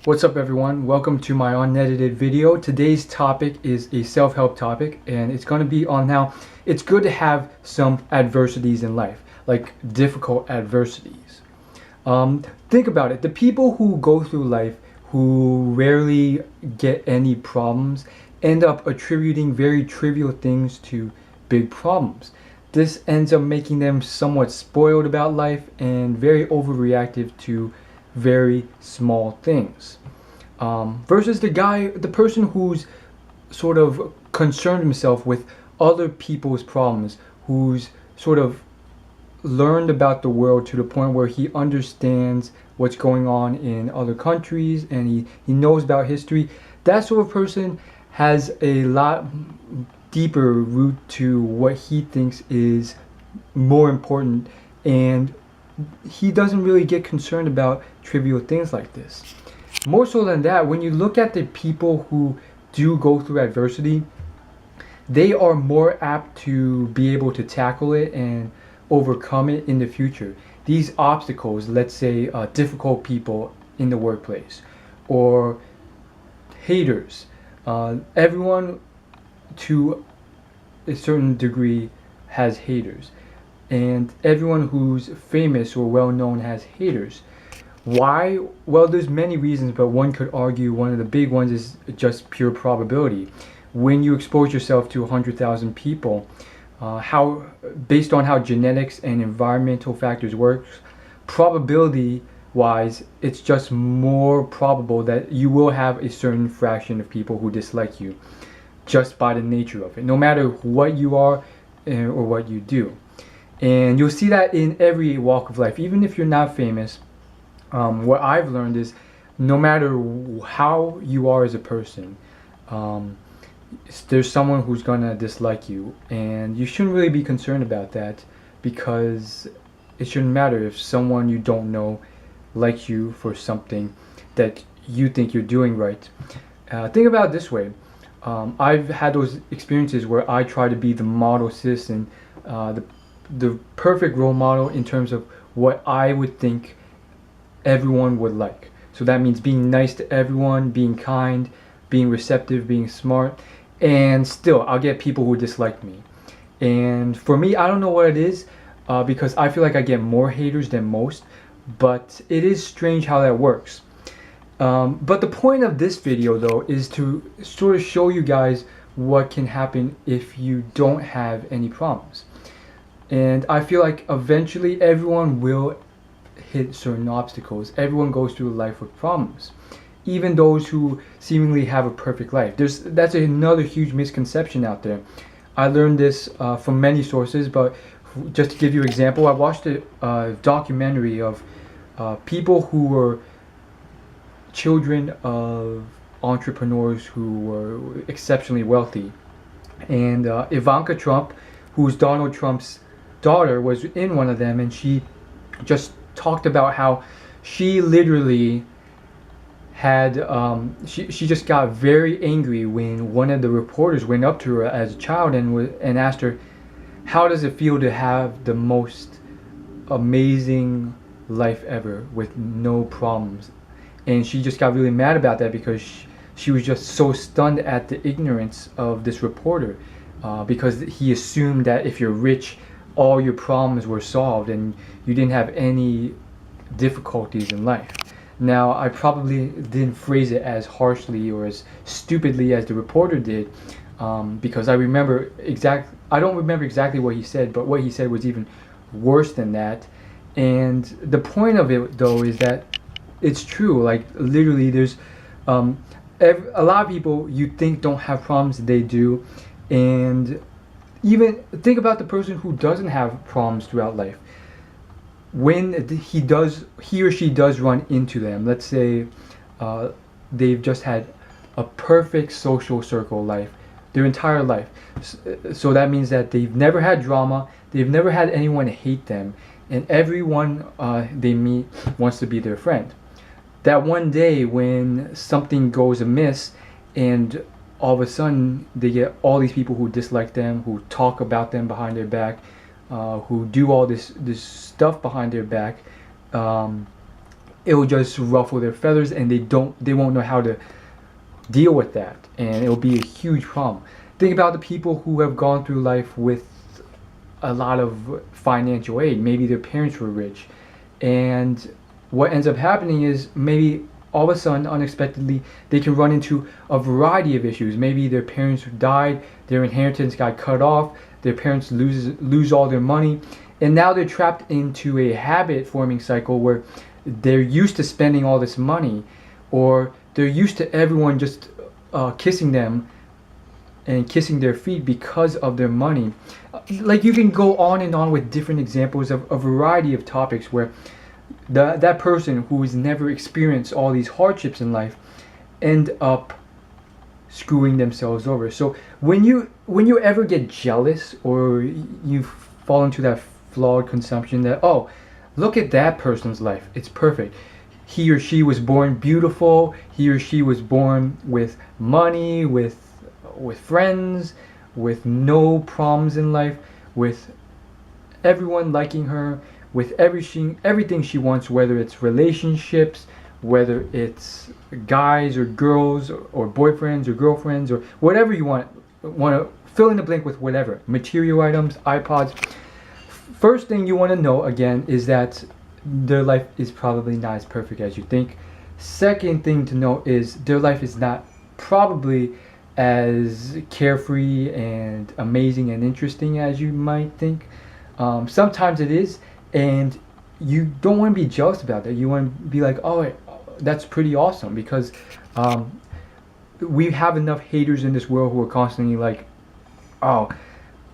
What's up everyone? Welcome to my unedited video. Today's topic is a self-help topic, and it's going to be on how it's good to have some adversities in life, like difficult adversities. Think about it. The people who go through life who rarely get any problems end up attributing very trivial things to big problems. This ends up making them somewhat spoiled about life and very overreactive to very small things. Versus the person who's sort of concerned himself with other people's problems, who's sort of learned about the world to the point where he understands what's going on in other countries and he knows about history. That sort of person has a lot deeper root to what he thinks is more important, and he doesn't really get concerned about trivial things like this. More so than that, when you look at the people who do go through adversity, they are more apt to be able to tackle it and overcome it in the future. These obstacles, let's say difficult people in the workplace or haters, everyone to a certain degree has haters, and everyone who's famous or well known has haters. Why? Well, there's many reasons, but one could argue one of the big ones is just pure probability. When you expose yourself to 100,000 people, how based on how genetics and environmental factors work, probability wise, it's just more probable that you will have a certain fraction of people who dislike you, just by the nature of it, no matter what you are or what you do. And you'll see that in every walk of life, even if you're not famous. What I've learned is no matter how you are as a person, there's someone who's gonna dislike you, and you shouldn't really be concerned about that, because it shouldn't matter if someone you don't know likes you for something that you think you're doing right. Think about it this way. I've had those experiences where I try to be the model citizen, the perfect role model in terms of what I would think everyone would like. So that means being nice to everyone, being kind, being receptive, being smart, and still I'll get people who dislike me. And for me, I don't know what it is, because I feel like I get more haters than most, but it is strange how that works. But the point of this video though is to sort of show you guys what can happen if you don't have any problems. And I feel like eventually everyone will hit certain obstacles. Everyone goes through life with problems, even those who seemingly have a perfect life. That's another huge misconception out there. I learned this from many sources, but just to give you an example, I watched a documentary of people who were children of entrepreneurs who were exceptionally wealthy, and Ivanka Trump, who's Donald Trump's daughter, was in one of them, and she just talked about how she literally had she just got very angry when one of the reporters went up to her as a child and asked her, how does it feel to have the most amazing life ever with no problems? And she just got really mad about that because she was just so stunned at the ignorance of this reporter, because he assumed that if you're rich, all your problems were solved and you didn't have any difficulties in life. Now, I probably didn't phrase it as harshly or as stupidly as the reporter did, because I don't remember exactly what he said, but what he said was even worse than that. And the point of it though is that it's true. Like literally, there's a lot of people you think don't have problems, they do. And even think about the person who doesn't have problems throughout life. When he or she does run into them, let's say they've just had a perfect social circle life their entire life, so that means that they've never had drama, they've never had anyone hate them, and everyone they meet wants to be their friend. That one day when something goes amiss and all of a sudden they get all these people who dislike them, who talk about them behind their back, who do all this stuff behind their back, it will just ruffle their feathers, and they won't know how to deal with that, and it'll be a huge problem. Think about the people who have gone through life with a lot of financial aid. Maybe their parents were rich, and what ends up happening is maybe all of a sudden, unexpectedly, they can run into a variety of issues. Maybe their parents died, their inheritance got cut off, their parents lose all their money, and now they're trapped into a habit forming cycle where they're used to spending all this money, or they're used to everyone just kissing them and kissing their feet because of their money. Like, you can go on and on with different examples of a variety of topics where that person who has never experienced all these hardships in life end up screwing themselves over. So when you ever get jealous, or you fall into that flawed consumption that, oh, look at that person's life, it's perfect, he or she was born beautiful, he or she was born with money, with friends, with no problems in life, with everyone liking her, with everything she wants, whether it's relationships, whether it's guys or girls, or boyfriends or girlfriends, or whatever you want to fill in the blank with, whatever, material items, iPods. First thing you want to know, again, is that their life is probably not as perfect as you think. Second thing to know is their life is not probably as carefree and amazing and interesting as you might think. Sometimes it is, and you don't want to be jealous about that. You want to be like, oh, that's pretty awesome, because we have enough haters in this world who are constantly like, oh,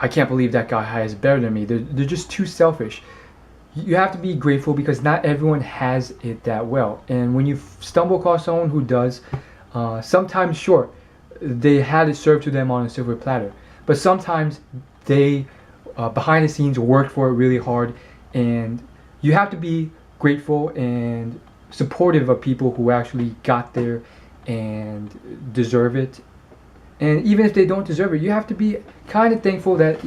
I can't believe that guy has better than me. They're just too selfish. You have to be grateful, because not everyone has it that well. And when you stumble across someone who does, sometimes, sure, they had it served to them on a silver platter. But sometimes they, behind the scenes, worked for it really hard. And you have to be grateful and supportive of people who actually got there and deserve it. And even if they don't deserve it, you have to be kind of thankful that,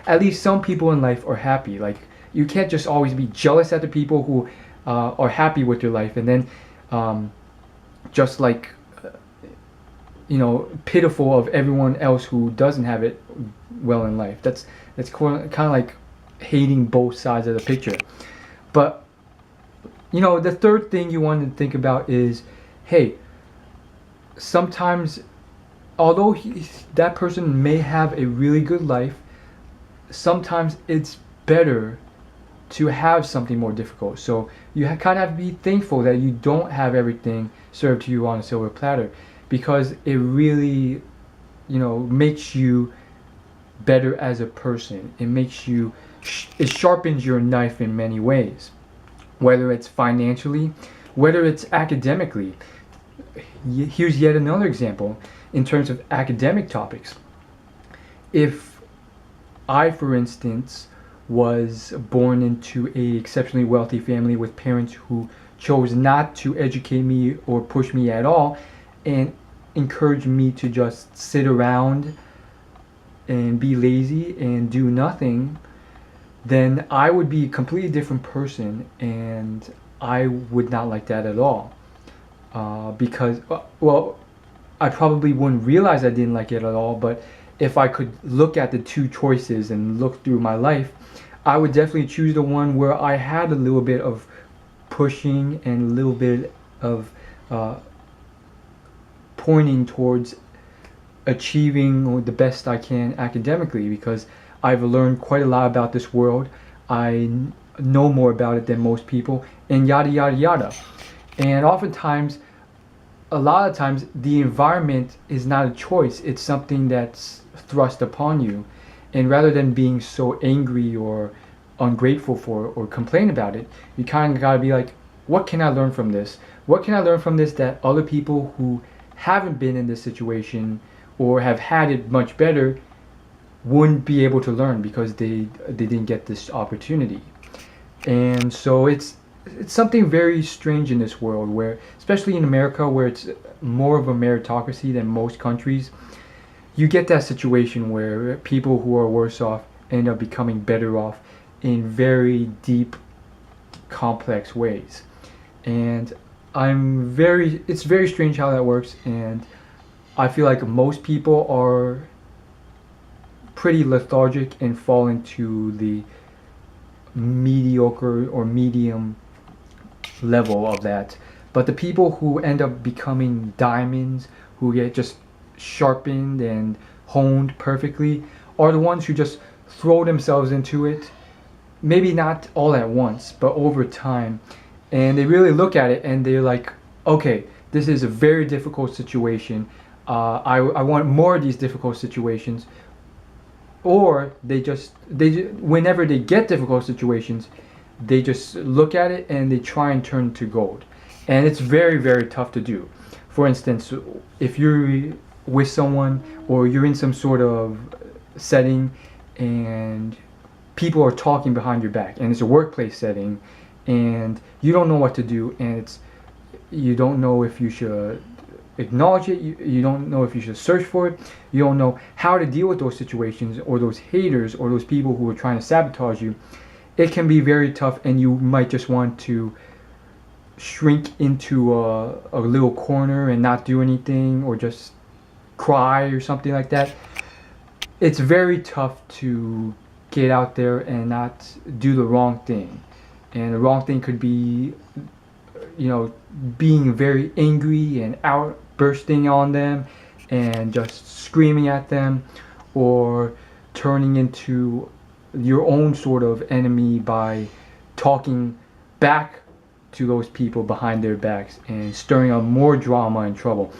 at least some people in life are happy. Like, you can't just always be jealous at the people who are happy with their life, and then just like, pitiful of everyone else who doesn't have it well in life. That's kind of like hating both sides of the picture. But the third thing you want to think about is, hey, sometimes, although that person may have a really good life, sometimes it's better to have something more difficult. So you kind of have to be thankful that you don't have everything served to you on a silver platter, because it really, makes you better as a person. It makes you, it sharpens your knife in many ways, whether it's financially, whether it's academically. Here's yet another example in terms of academic topics. If I, for instance, was born into a exceptionally wealthy family with parents who chose not to educate me or push me at all, and encouraged me to just sit around and be lazy and do nothing, then I would be a completely different person, and I would not like that at all. Because, well, I probably wouldn't realize I didn't like it at all, but if I could look at the two choices and look through my life, I would definitely choose the one where I had a little bit of pushing and a little bit of pointing towards achieving the best I can academically, because I've learned quite a lot about this world. I know more about it than most people, and yada yada yada. And oftentimes, a lot of times, the environment is not a choice. It's something that's thrust upon you. And rather than being so angry or ungrateful for or complain about it, you kind of got to be like, what can I learn from this? What can I learn from this that other people who haven't been in this situation or have had it much better wouldn't be able to learn because they didn't get this opportunity? And so it's something very strange in this world, where, especially in America, where it's more of a meritocracy than most countries, you get that situation where people who are worse off end up becoming better off in very deep, complex ways. And it's very strange how that works, and I feel like most people are pretty lethargic and fall into the mediocre or medium level of that. But the people who end up becoming diamonds, who get just sharpened and honed perfectly, are the ones who just throw themselves into it, maybe not all at once, but over time. And they really look at it and they're like, okay, this is a very difficult situation. I want more of these difficult situations. Or whenever they get difficult situations, they just look at it and they try and turn to gold. And it's very, very tough to do. For instance, if you're with someone or you're in some sort of setting and people are talking behind your back, and it's a workplace setting, and you don't know what to do, and you don't know if you should acknowledge it, you don't know if you should search for it, you don't know how to deal with those situations or those haters or those people who are trying to sabotage you. It can be very tough, and you might just want to shrink into a little corner and not do anything, or just cry or something like that. It's very tough to get out there and not do the wrong thing. And the wrong thing could be, being very angry and outbursting on them and just screaming at them, or turning into your own sort of enemy by talking back to those people behind their backs and stirring up more drama and trouble.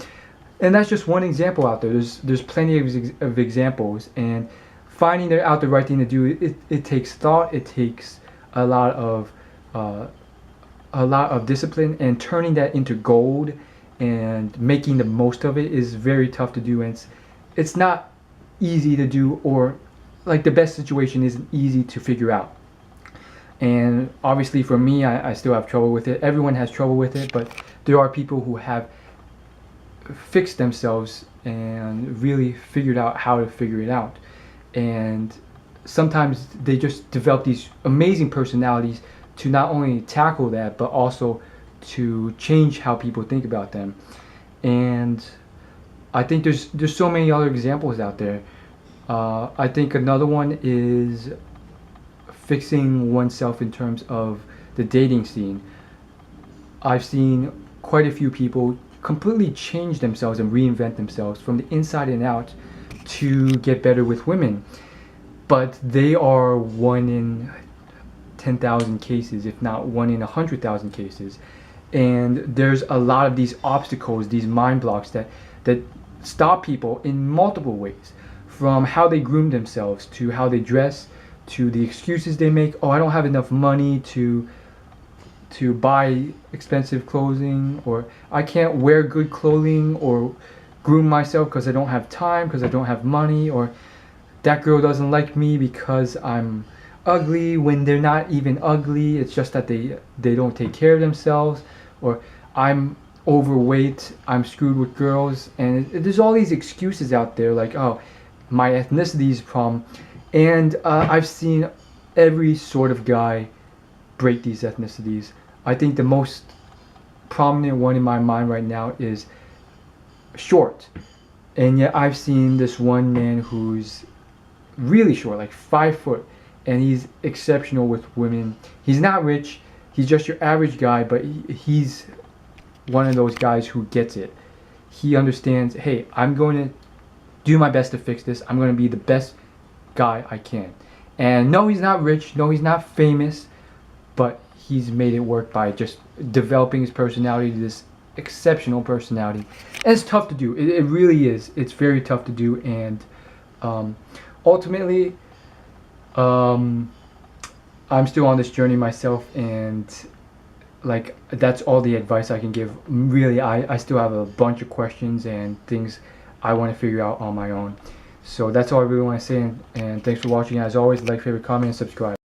And that's just one example out there. There's plenty of examples, and finding out the right thing to do, it takes thought, it takes a lot of discipline, and turning that into gold and making the most of it is very tough to do. And it's not easy to do, or like the best situation isn't easy to figure out. And obviously for me, I still have trouble with it. Everyone has trouble with it, but there are people who have fixed themselves and really figured out how to figure it out. And sometimes they just develop these amazing personalities to not only tackle that, but also to change how people think about them. And I think there's so many other examples out there. I think another one is fixing oneself in terms of the dating scene. I've seen quite a few people completely change themselves and reinvent themselves from the inside and out to get better with women. But they are 1 in 10,000 cases, if not 1 in 100,000 cases. And there's a lot of these obstacles, these mind blocks that stop people in multiple ways, from how they groom themselves to how they dress, to the excuses they make. Oh, I don't have enough money to buy expensive clothing, or I can't wear good clothing or groom myself because I don't have time, because I don't have money, or that girl doesn't like me because I'm ugly, when they're not even ugly. It's just that they don't take care of themselves, or I'm overweight, I'm screwed with girls. And there's all these excuses out there, like, oh, my ethnicity is a problem. And I've seen every sort of guy break these ethnicities. I think the most prominent one in my mind right now is short. And yet I've seen this one man who's really short, like 5 foot, and he's exceptional with women. He's not rich, he's just your average guy, but he's one of those guys who gets it. He understands, hey, I'm going to do my best to fix this. I'm going to be the best guy I can. And no, he's not rich, no, he's not famous, but he's made it work by just developing his personality to this exceptional personality. And it's tough to do. It really is. It's very tough to do. And ultimately, I'm still on this journey myself, and like, that's all the advice I can give. Really, I still have a bunch of questions and things I want to figure out on my own. So that's all I really want to say, and thanks for watching. As always, like, favorite, comment, and subscribe.